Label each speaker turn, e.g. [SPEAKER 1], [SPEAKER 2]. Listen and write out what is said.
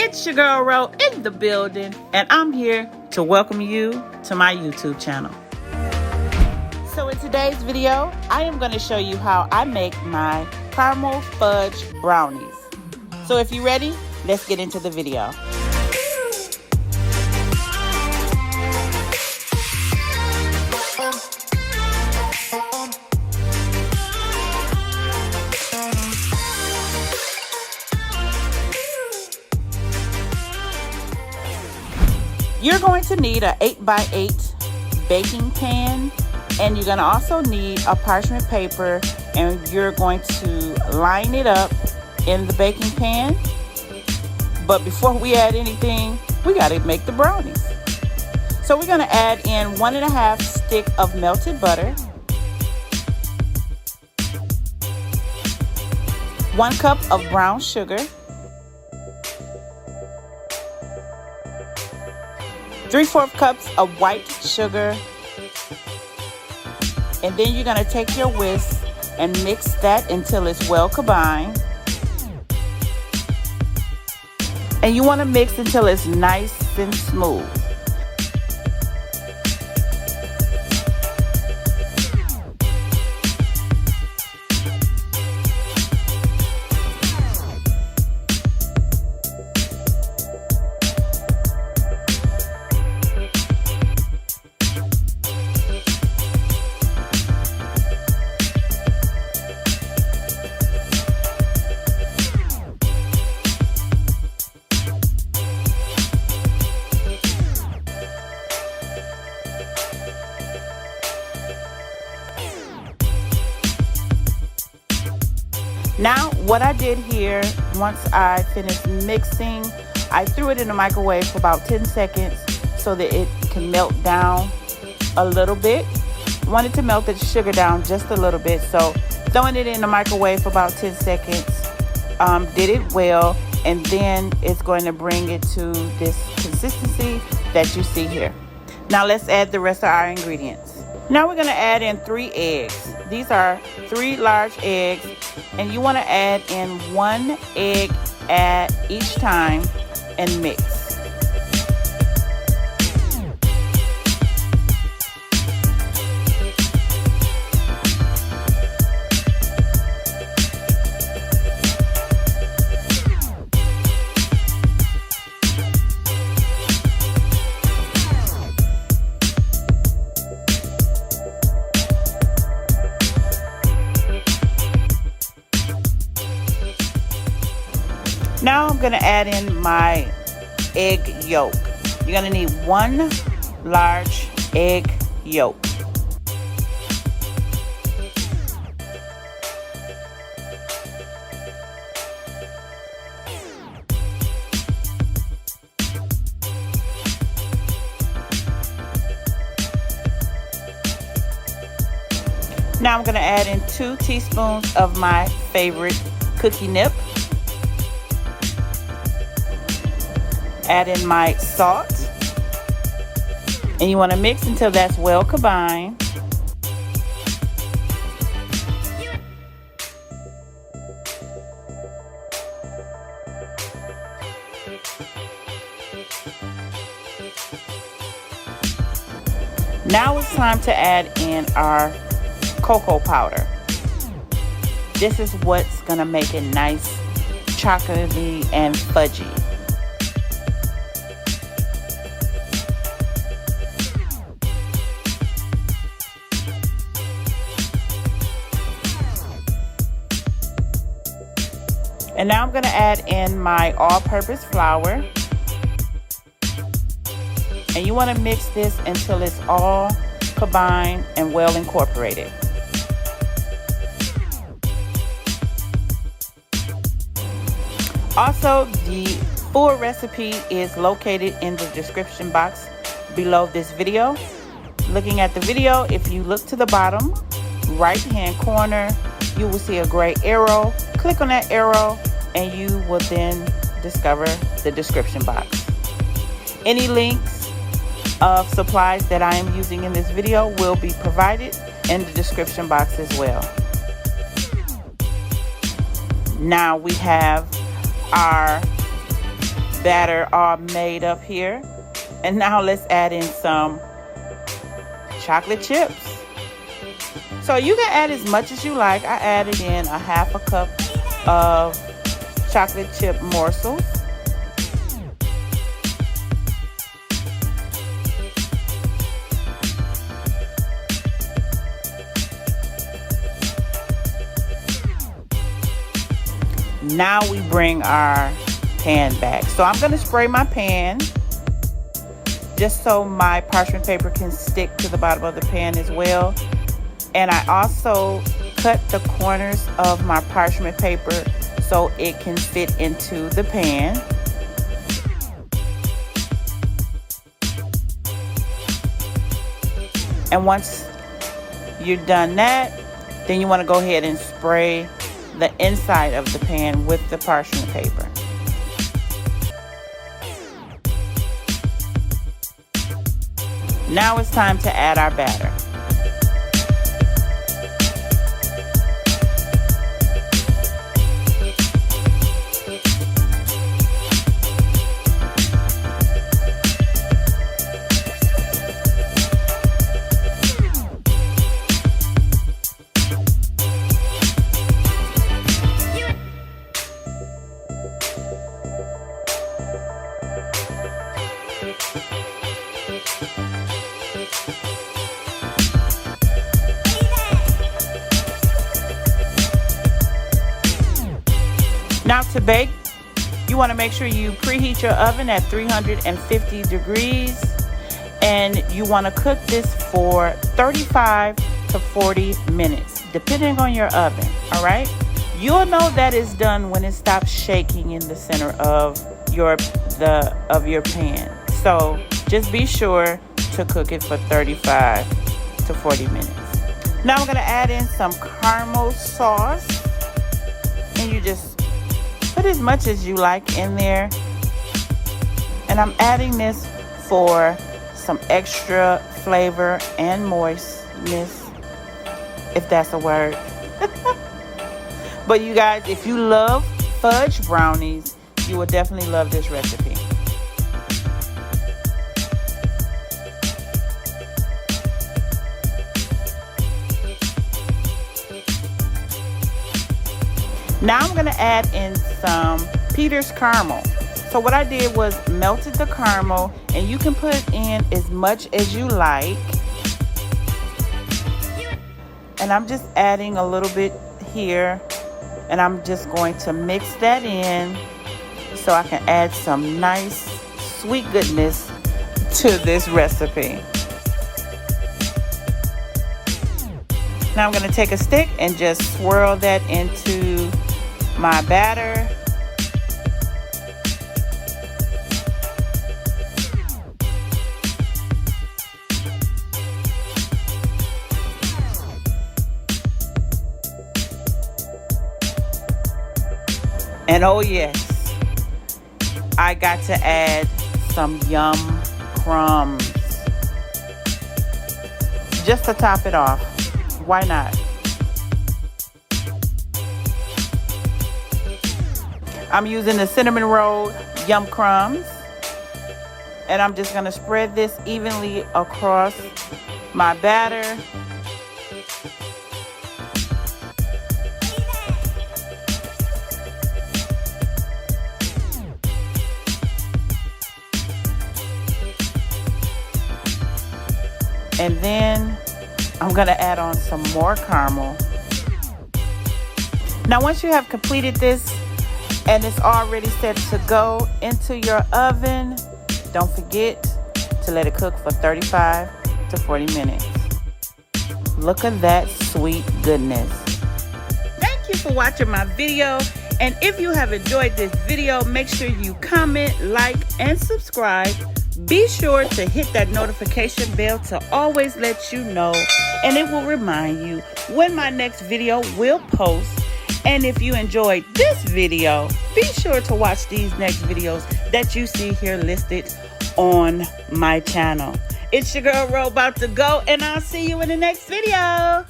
[SPEAKER 1] It's your girl Ro in the building, and I'm here to welcome you to my YouTube channel. So in today's video, I am going to show you how I make my caramel fudge brownies. So if you're ready, let's get into the video. You're going to need an 8x8 baking pan, and you're going to also need a parchment paper, and you're going to line it up in the baking pan. But before we add anything, we got to make the brownies. So we're going to add in 1.5 stick of melted butter, 1 cup of brown sugar, 3/4 cups of white sugar, and then you're going to take your whisk and mix that until it's well combined. And you want to mix until it's nice and smooth. Now, what I did here, once I finished mixing, I threw it in the microwave for about 10 seconds so that it can melt down a little bit. I wanted to melt the sugar down just a little bit, so throwing it in the microwave for about 10 seconds did it well, and then it's going to bring it to this consistency that you see here. Now let's add the rest of our ingredients. Now we're going to add in 3 eggs. These are 3 large eggs, and you want to add in 1 egg at each time and mix. Now I'm going to add in my egg yolk. You're going to need 1 large egg yolk. Now I'm going to add in 2 teaspoons of my favorite cookie nip. Add in my salt, and you want to mix until that's well combined. Now it's time to add in our cocoa powder. This is what's going to make it nice, chocolatey, and fudgy. And now I'm going to add in my all-purpose flour. And you want to mix this until it's all combined and well incorporated. Also, the full recipe is located in the description box below this video. Looking at the video, if you look to the bottom right-hand corner, you will see a gray arrow. Click on that arrow and you will then discover the description box. Any links of supplies that I am using in this video will be provided in the description box as well. Now we have our batter all made up here. And now let's add in some chocolate chips. So you can add as much as you like. I added in a half a cup of chocolate chip morsels. Now we bring our pan back. So I'm going to spray my pan just so my parchment paper can stick to the bottom of the pan as well. And I also cut the corners of my parchment paper so it can fit into the pan. And once you're done that, then you want to go ahead and spray the inside of the pan with the parchment paper. Now it's time to add our batter. Now to bake, you want to make sure you preheat your oven at 350 degrees, and you want to cook this for 35 to 40 minutes, depending on your oven, all right? You'll know that it's done when it stops shaking in the center of your pan. So just be sure to cook it for 35 to 40 minutes. Now I'm going to add in some caramel sauce, and you just put as much as you like in there. And I'm adding this for some extra flavor and moistness, if that's a word. But you guys, if you love fudge brownies, you will definitely love this recipe. Now I'm going to add in some Peter's caramel. So what I did was melted the caramel, and you can put in as much as you like. And I'm just adding a little bit here, and I'm just going to mix that in so I can add some nice sweet goodness to this recipe. Now I'm going to take a stick and just swirl that into my batter. And oh yes, I got to add some yum crumbs just to top it off. Why not? I'm using the cinnamon roll yum crumbs, and I'm just going to spread this evenly across my batter. And then I'm going to add on some more caramel. Now once you have completed this and it's already set to go into your oven, don't forget to let it cook for 35 to 40 minutes. Look at that sweet goodness. Thank you for watching my video. And if you have enjoyed this video, make sure you comment, like, and subscribe. Be sure to hit that notification bell to always let you know, and it will remind you when my next video will post. And if you enjoyed this video, be sure to watch these next videos that you see here listed on my channel. It's your girl Ro about to go, and I'll see you in the next video.